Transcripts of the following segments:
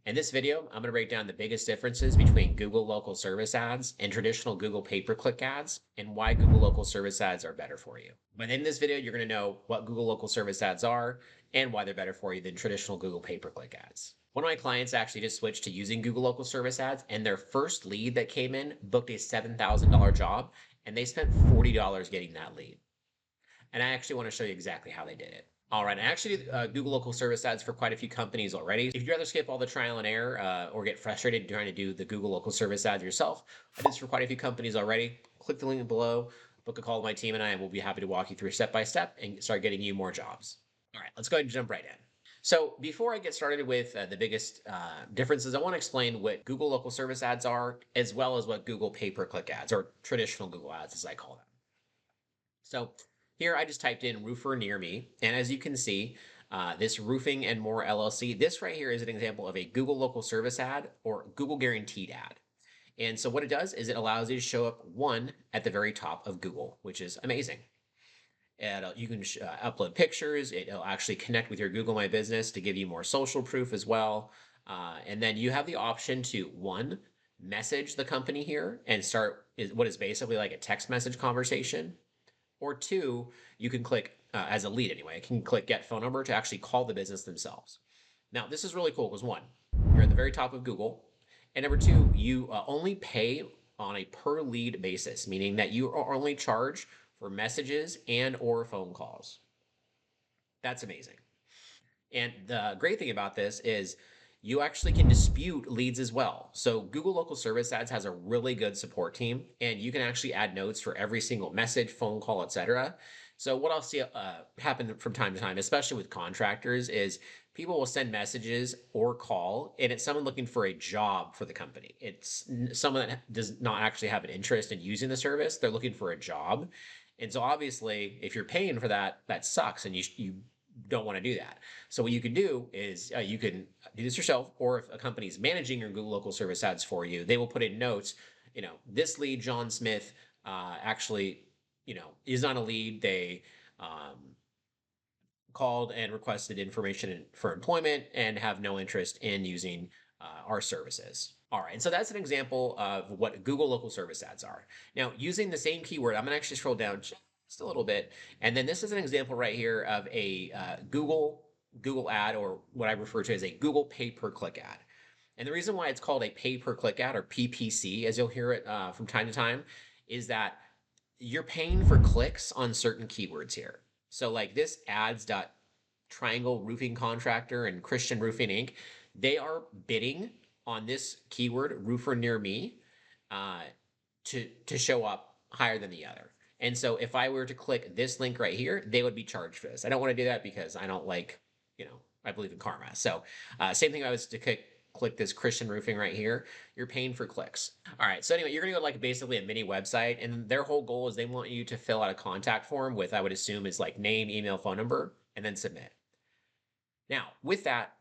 In this video, I'm going to break down the biggest differences between Google local service ads and traditional Google pay-per-click ads and why Google local service ads are better for you. But in this video, you're going to know what Google local service ads are and why they're better for you than traditional Google pay-per-click ads. One of my clients actually just switched to using Google local service ads, and their first lead that came in booked a $7,000 job, and they spent $40 getting that lead. And I actually want to show you exactly how they did it. All right, I actually do Google local service ads for quite a few companies already. If you'd rather skip all the trial and error or get frustrated trying to do the Google local service ads yourself, I did this for quite a few companies already. Click the link below, book a call with my team and I, and we'll be happy to walk you through step by step and start getting you more jobs. All right, let's go ahead and jump right in. So before I get started with the biggest differences, I want to explain what Google local service ads are, as well as what Google pay-per-click ads, or traditional Google ads, as I call them. So here I just typed in roofer near me. And as you can see, this Roofing and More LLC, this right here is an example of a Google local service ad or Google guaranteed ad. And so what it does is it allows you to show up one at the very top of Google, which is amazing. And you can upload pictures. It'll actually connect with your Google My Business to give you more social proof as well. And then you have the option to one, message the company here and start what is basically like a text message conversation. Or two, you can click, as a lead anyway, you can click get phone number to actually call the business themselves. Now, this is really cool because one, you're at the very top of Google. And number two, you only pay on a per lead basis, meaning that you are only charged for messages and or phone calls. That's amazing. And the great thing about this is you actually can dispute leads as well. So Google local service ads has a really good support team, and you can actually add notes for every single message, phone call, etc. So what I'll see happen from time to time, especially with contractors, is people will send messages or call, and it's someone looking for a job for the company. It's someone that does not actually have an interest in using the service. They're looking for a job. And so obviously, if you're paying for that, that sucks, and you don't want to do that. So what you can do is you can do this yourself, or if a company is managing your Google local service ads for you, they will put in notes, this lead, John Smith, actually, is on a lead. They called and requested information for employment and have no interest in using our services. All right, and so that's an example of what Google local service ads are. Now, using the same keyword, I'm gonna actually scroll down just a little bit, and then this is an example right here of a Google ad, or what I refer to as a Google pay-per-click ad. And the reason why it's called a pay-per-click ad, or PPC, as you'll hear it from time to time, is that you're paying for clicks on certain keywords here. So like this ads.triangle roofing contractor and Christian Roofing Inc., they are bidding on this keyword roofer near me to show up higher than the other. And so if I were to click this link right here, they would be charged for this. I don't want to do that because I don't like, I believe in karma. So same thing if I was to click this Christian Roofing right here, you're paying for clicks. All right, so anyway, you're gonna go like basically a mini website, and their whole goal is they want you to fill out a contact form with, I would assume, is like name, email, phone number, and then submit. Now, with that,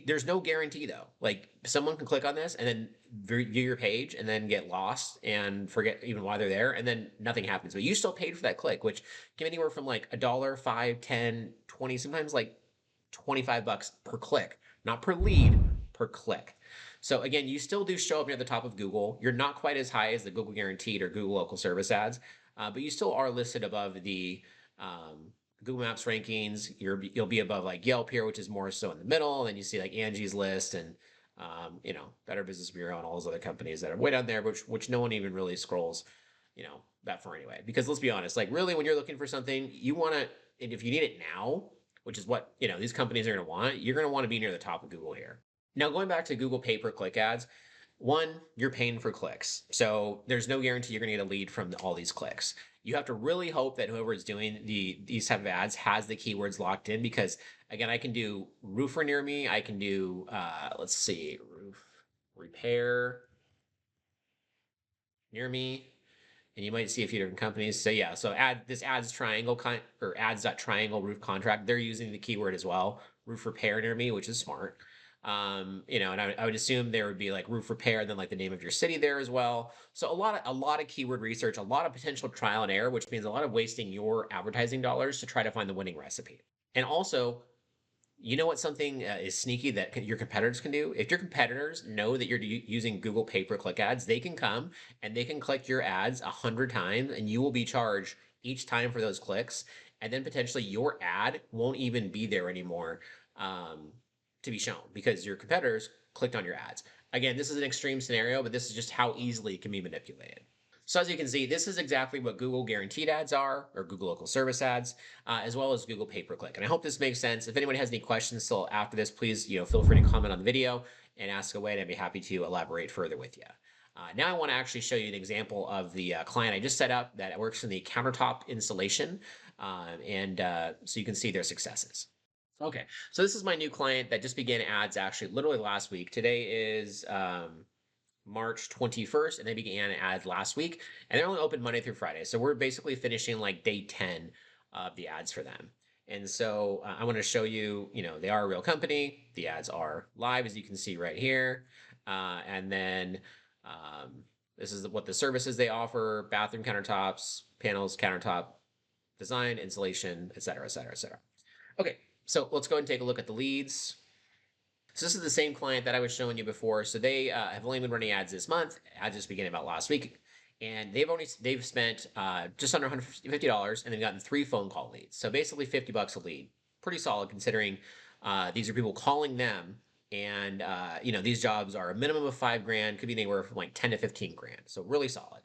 there's no guarantee though. Like someone can click on this and then view your page and then get lost and forget even why they're there, and then nothing happens. But you still paid for that click, which can be anywhere from like $1, $5, $10, $20, sometimes like $25 per click, not per lead, per click. So again, you still do show up near the top of Google. You're not quite as high as the Google Guaranteed or Google Local Service ads, but you still are listed above the Google Maps rankings. You'll be above like Yelp here, which is more so in the middle. And then you see like Angie's List and Better Business Bureau and all those other companies that are way down there, which no one even really scrolls, that far anyway. Because let's be honest, like really, when you're looking for something, you want to, and if you need it now, which is what these companies are going to want, you're going to want to be near the top of Google here. Now going back to Google pay-per-click ads, one, you're paying for clicks. So there's no guarantee you're going to get a lead from all these clicks. You have to really hope that whoever is doing these type of ads has the keywords locked in, because again, I can do roofer near me. I can do, let's see, roof repair near me. And you might see a few different companies. So yeah, so this ads triangle or ads.triangle roof contract, they're using the keyword as well, roof repair near me, which is smart. And I would assume there would be like roof repair and then like the name of your city there as well. So a lot of keyword research, a lot of potential trial and error, which means a lot of wasting your advertising dollars to try to find the winning recipe. And also, You know what something is sneaky that your competitors can do? If your competitors know that you're using Google pay-per-click ads, they can come and they can click your ads 100 times, and you will be charged each time for those clicks. And then potentially your ad won't even be there anymore um, to be shown because your competitors clicked on your ads. Again, this is an extreme scenario, but this is just how easily it can be manipulated. So as you can see, this is exactly what Google guaranteed ads are, or Google local service ads, as well as Google pay-per-click. And I hope this makes sense. If anyone has any questions still after this, please feel free to comment on the video and ask away, and I'd be happy to elaborate further with you. Now I want to actually show you an example of the client I just set up that works in the countertop installation, so you can see their successes. Okay, so this is my new client that just began ads actually literally last week. Today is March 21st, and they began ads last week, and they're only open Monday through Friday. So we're basically finishing like day 10 of the ads for them. And so I want to show you, they are a real company. The ads are live, as you can see right here. And then this is what the services they offer: bathroom countertops, panels, countertop design, installation, et cetera, et cetera, et cetera. Okay, so let's go ahead and take a look at the leads. So this is the same client that I was showing you before. So they have only been running ads this month. Ads just began about last week, and they've spent just under $150, and they've gotten 3 phone call leads. So basically $50 a lead. Pretty solid considering these are people calling them, and these jobs are a minimum of 5 grand, could be anywhere from like 10 to 15 grand. So really solid.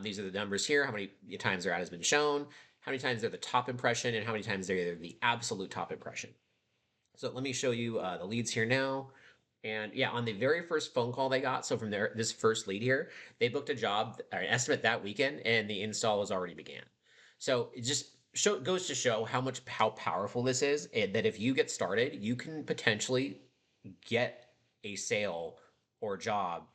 These are the numbers here: how many times their ad has been shown, how many times they're the top impression, and how many times they're the absolute top impression. So let me show you the leads here now. And yeah, on the very first phone call they got, so from this first lead here, they booked a job or an estimate that weekend, and the install was already began. So it just goes to show how powerful this is, and that if you get started, you can potentially get a sale or job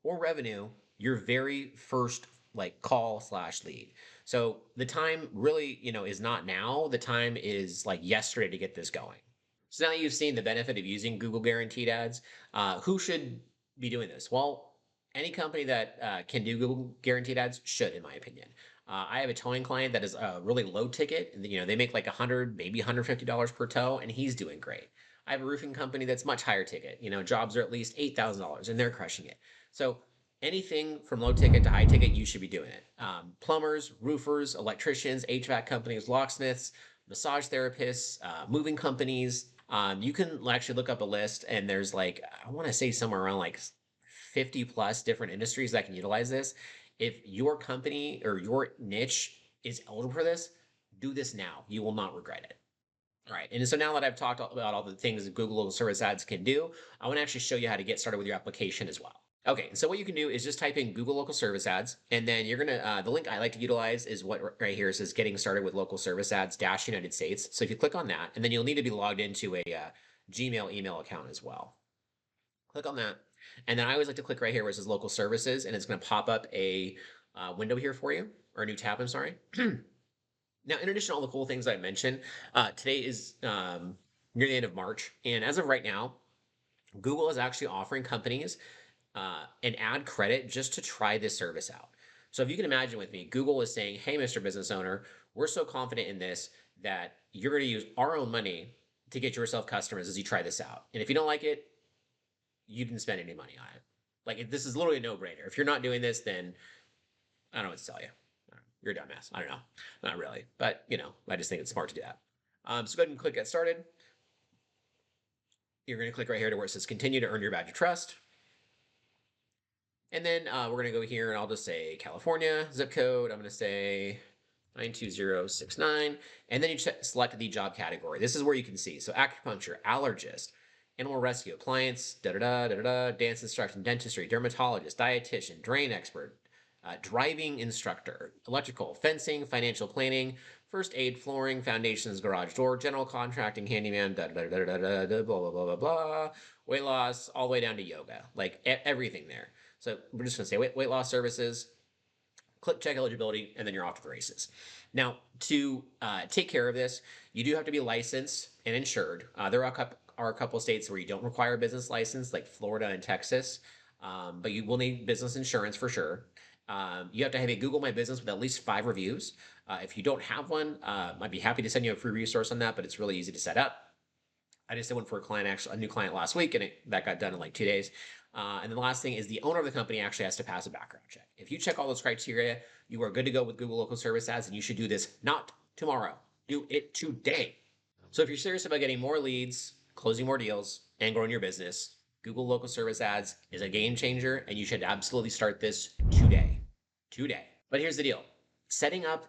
or revenue your very first like call/lead. So the time really, is not now. The time is like yesterday to get this going. So now that you've seen the benefit of using Google guaranteed ads, who should be doing this? Well, any company that can do Google guaranteed ads should, in my opinion. I have a towing client that is a really low ticket. They make like 100, maybe $150 per tow, and he's doing great. I have a roofing company that's much higher ticket. Jobs are at least $8,000, and they're crushing it. So anything from low ticket to high ticket, you should be doing it. Plumbers, roofers, electricians, HVAC companies, locksmiths, massage therapists, moving companies. You can actually look up a list, and there's like, I want to say somewhere around like 50 plus different industries that can utilize this. If your company or your niche is eligible for this, do this now. You will not regret it. All right. And so now that I've talked about all the things that Google Service Ads can do, I want to actually show you how to get started with your application as well. Okay, so what you can do is just type in Google Local Service Ads, and then you're gonna, the link I like to utilize is what right here says Getting Started with Local Service Ads - United States. So if you click on that, and then you'll need to be logged into a Gmail email account as well. Click on that, and then I always like to click right here where it says Local Services, and it's gonna pop up a window here for you, or a new tab, I'm sorry. Now, in addition to all the cool things I mentioned, today is near the end of March, and as of right now, Google is actually offering companies an ad credit just to try this service out. So if you can imagine with me, Google is saying, hey, Mr. Business Owner, we're so confident in this that you're going to use our own money to get yourself customers as you try this out. And if you don't like it, you didn't spend any money on it. Like, this is literally a no-brainer. If you're not doing this, then I don't know what to tell you. You're a dumbass. I don't know. Not really. But, I just think it's smart to do that. So go ahead and click Get Started. You're going to click right here to where it says Continue to earn your badge of trust. And then we're going to go here, and I'll just say California, zip code. I'm going to say 92069. And then you select the job category. This is where you can see. So acupuncture, allergist, animal rescue, appliance, dance instruction, dentistry, dermatologist, dietitian, drain expert, driving instructor, electrical, fencing, financial planning, first aid, flooring, foundations, garage door, general contracting, handyman, blah, blah, blah, blah, blah, weight loss, all the way down to yoga, like everything there. So we're just going to say weight loss services, click check eligibility, and then you're off to the races. Now, to take care of this, you do have to be licensed and insured. There are a couple of states where you don't require a business license, like Florida and Texas, but you will need business insurance for sure. You have to have a Google My Business with at least 5 reviews. If you don't have one, I'd be happy to send you a free resource on that, but it's really easy to set up. I just did one for a client, actually, a new client last week, and that got done in like 2 days. And then the last thing is the owner of the company actually has to pass a background check. If you check all those criteria, you are good to go with Google local service ads, and you should do this not tomorrow. Do it today. So if you're serious about getting more leads, closing more deals, and growing your business, Google local service ads is a game changer, and you should absolutely start this today. Today. But here's the deal. Setting up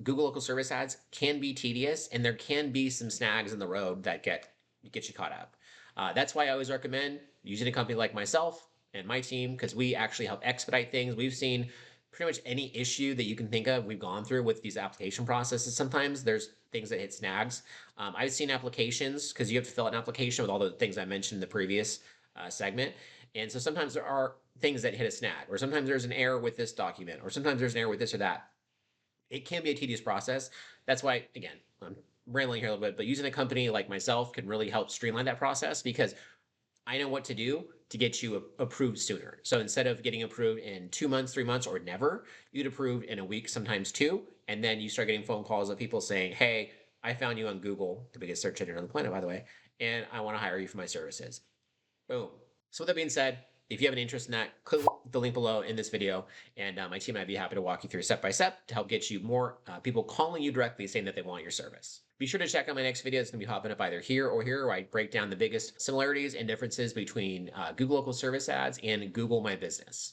Google local service ads can be tedious, and there can be some snags in the road that get you caught up. That's why I always recommend using a company like myself and my team, because we actually help expedite things. We've seen pretty much any issue that you can think of, we've gone through with these application processes. Sometimes there's things that hit snags. I've seen applications, because you have to fill out an application with all the things I mentioned in the previous segment. And so sometimes there are things that hit a snag, or sometimes there's an error with this document, or sometimes there's an error with this or that. It can be a tedious process. That's why, again, I'm rambling here a little bit, but using a company like myself can really help streamline that process, because I know what to do to get you approved sooner. So instead of getting approved in 2 months, 3 months, or never, you get approved in a week, sometimes two. And then you start getting phone calls of people saying, hey, I found you on Google, the biggest search engine on the planet, by the way, and I want to hire you for my services. Boom. So with that being said, if you have an interest in that, click the link below in this video, and my team and I'd be happy to walk you through step by step to help get you more people calling you directly saying that they want your service. Be sure to check out my next video. It's going to be popping up either here or here, where I break down the biggest similarities and differences between Google local service ads and Google My Business.